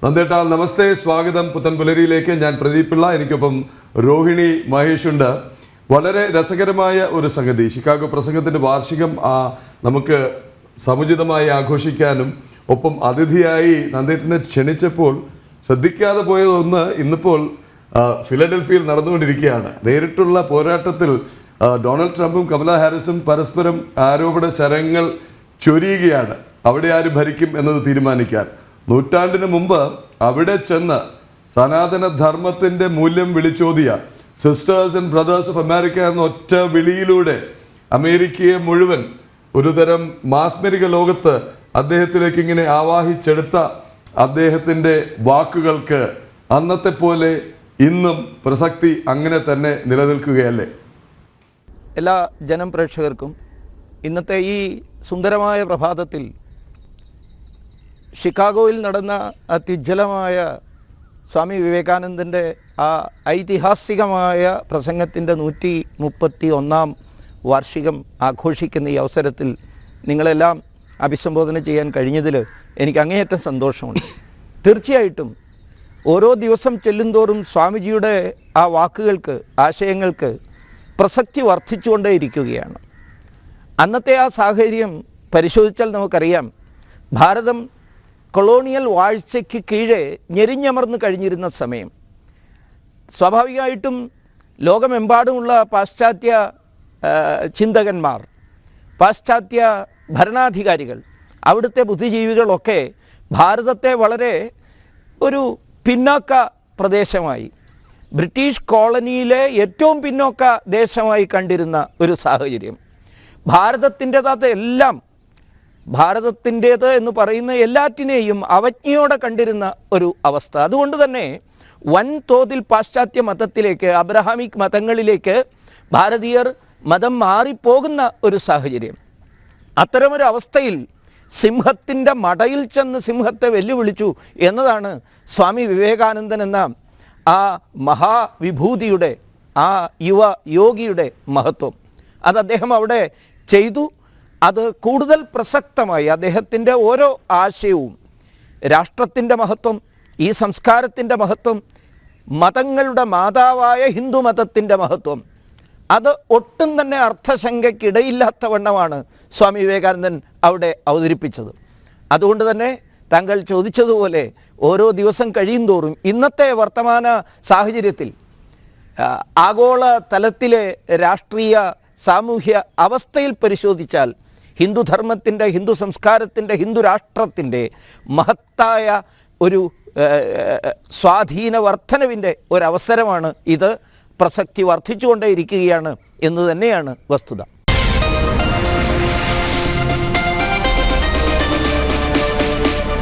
നന്ദേട്ടാ, നമസ്തേ, സ്വാഗതം പുത്തൻ പുലരിയിലേക്ക്. ഞാൻ പ്രദീപ് പിള്ള, എനിക്കൊപ്പം രോഹിണി മഹേഷ് ഉണ്ട്. വളരെ രസകരമായ ഒരു സംഗതി, ഷിക്കാഗോ പ്രസംഗത്തിൻ്റെ വാർഷികം നമുക്ക് സമുചിതമായി ആഘോഷിക്കാനും ഒപ്പം അതിഥിയായി നന്ദേട്ടനെ ക്ഷണിച്ചപ്പോൾ ശ്രദ്ധിക്കാതെ പോയതൊന്ന് ഇന്നിപ്പോൾ ഫിലഡൽഫിയയിൽ നടന്നുകൊണ്ടിരിക്കുകയാണ്. നേരിട്ടുള്ള പോരാട്ടത്തിൽ ഡൊണാൾഡ് ട്രംപും കമല ഹാരിസും പരസ്പരം ആരോപണ ശരങ്ങൾ ചൊരിയുകയാണ്. അവിടെ ആര് ഭരിക്കും എന്നത് തീരുമാനിക്കാൻ. നൂറ്റാണ്ടിന് മുമ്പ് അവിടെ ചെന്ന് സനാതന ധർമ്മത്തിൻ്റെ മൂല്യം വിളിച്ചോതിയ sisters and brothers of America എന്ന ഒറ്റ വിളിയിലൂടെ അമേരിക്കയെ മുഴുവൻ ഒരുതരം മാസ്മരിക ലോകത്ത് അദ്ദേഹത്തിലേക്ക് ഇങ്ങനെ ആവാഹിച്ചെടുത്ത അദ്ദേഹത്തിൻ്റെ വാക്കുകൾക്ക് അന്നത്തെ പോലെ ഇന്നും പ്രസക്തി അങ്ങനെ തന്നെ നിലനിൽക്കുകയല്ലേ? എല്ലാ ജനപ്രേക്ഷകർക്കും ഇന്നത്തെ ഈ സുന്ദരമായ പ്രഭാതത്തിൽ ഷിക്കാഗോയിൽ നടന്ന അത്യുജ്വലമായ സ്വാമി വിവേകാനന്ദൻ്റെ ആ ഐതിഹാസികമായ പ്രസംഗത്തിൻ്റെ 131 വാർഷികം ആഘോഷിക്കുന്ന ഈ അവസരത്തിൽ നിങ്ങളെല്ലാം അഭിസംബോധന ചെയ്യാൻ കഴിഞ്ഞതിൽ എനിക്ക് അങ്ങേയറ്റം സന്തോഷമുണ്ട്. തീർച്ചയായിട്ടും ഓരോ ദിവസം ചെല്ലുന്തോറും സ്വാമിജിയുടെ ആ വാക്കുകൾക്ക്, ആശയങ്ങൾക്ക് പ്രസക്തി വർദ്ധിച്ചുകൊണ്ടേയിരിക്കുകയാണ്. അന്നത്തെ ആ സാഹചര്യം പരിശോധിച്ചാൽ നമുക്കറിയാം, ഭാരതം കൊളോണിയൽ വാഴ്ചയ്ക്ക് കീഴെ ഞെരിഞ്ഞമർന്ന് കഴിഞ്ഞിരുന്ന സമയം. സ്വാഭാവികമായിട്ടും ലോകമെമ്പാടുമുള്ള പാശ്ചാത്യ ചിന്തകന്മാർ, പാശ്ചാത്യ ഭരണാധികാരികൾ, അവിടുത്തെ ബുദ്ധിജീവികളൊക്കെ ഭാരതത്തെ വളരെ ഒരു പിന്നോക്ക പ്രദേശമായി, ബ്രിട്ടീഷ് കോളനിയിലെ ഏറ്റവും പിന്നോക്ക ദേശമായി കണ്ടിരുന്ന ഒരു സാഹചര്യം. ഭാരതത്തിൻ്റേത് എന്ന് പറയുന്ന എല്ലാറ്റിനെയും അവജ്ഞയോടെ കണ്ടിരുന്ന ഒരു അവസ്ഥ. അതുകൊണ്ട് തന്നെ വൻതോതിൽ പാശ്ചാത്യ മതത്തിലേക്ക്, അബ്രഹാമിക് മതങ്ങളിലേക്ക് ഭാരതീയർ മതം മാറിപ്പോകുന്ന ഒരു സാഹചര്യം. അത്തരമൊരു അവസ്ഥയിൽ സിംഹത്തിൻ്റെ മടയിൽ ചെന്ന് സിംഹത്തെ വെല്ലുവിളിച്ചു എന്നതാണ് സ്വാമി വിവേകാനന്ദൻ എന്ന ആ മഹാവിഭൂതിയുടെ, ആ യുവ യോഗിയുടെ മഹത്വം. അത് അദ്ദേഹം അവിടെ ചെയ്തു. അത് കൂടുതൽ പ്രസക്തമായി അദ്ദേഹത്തിൻ്റെ ഓരോ ആശയവും രാഷ്ട്രത്തിൻ്റെ മഹത്വം, ഈ സംസ്കാരത്തിൻ്റെ മഹത്വം, മതങ്ങളുടെ മാതാവായ ഹിന്ദു മതത്തിൻ്റെ മഹത്വം, അത് ഒട്ടും തന്നെ അർത്ഥശങ്കയ്ക്കിടയില്ലാത്ത വണ്ണമാണ് സ്വാമി വിവേകാനന്ദൻ അവിടെ അവതരിപ്പിച്ചത്. അതുകൊണ്ട് തന്നെ താങ്കൾ ചോദിച്ചതുപോലെ ഓരോ ദിവസം കഴിയും തോറും ഇന്നത്തെ വർത്തമാന സാഹചര്യത്തിൽ ആഗോള തലത്തിലെ രാഷ്ട്രീയ സാമൂഹ്യ അവസ്ഥയിൽ പരിശോധിച്ചാൽ ഹിന്ദുധർമ്മത്തിൻ്റെ, ഹിന്ദു സംസ്കാരത്തിൻ്റെ, ഹിന്ദു രാഷ്ട്രത്തിൻ്റെ മഹത്തായ ഒരു സ്വാധീന വർധനവിൻ്റെ ഒരവസരമാണ് ഇത്. പ്രസക്തി വർദ്ധിച്ചുകൊണ്ടേയിരിക്കുകയാണ് എന്ന് തന്നെയാണ് വസ്തുത.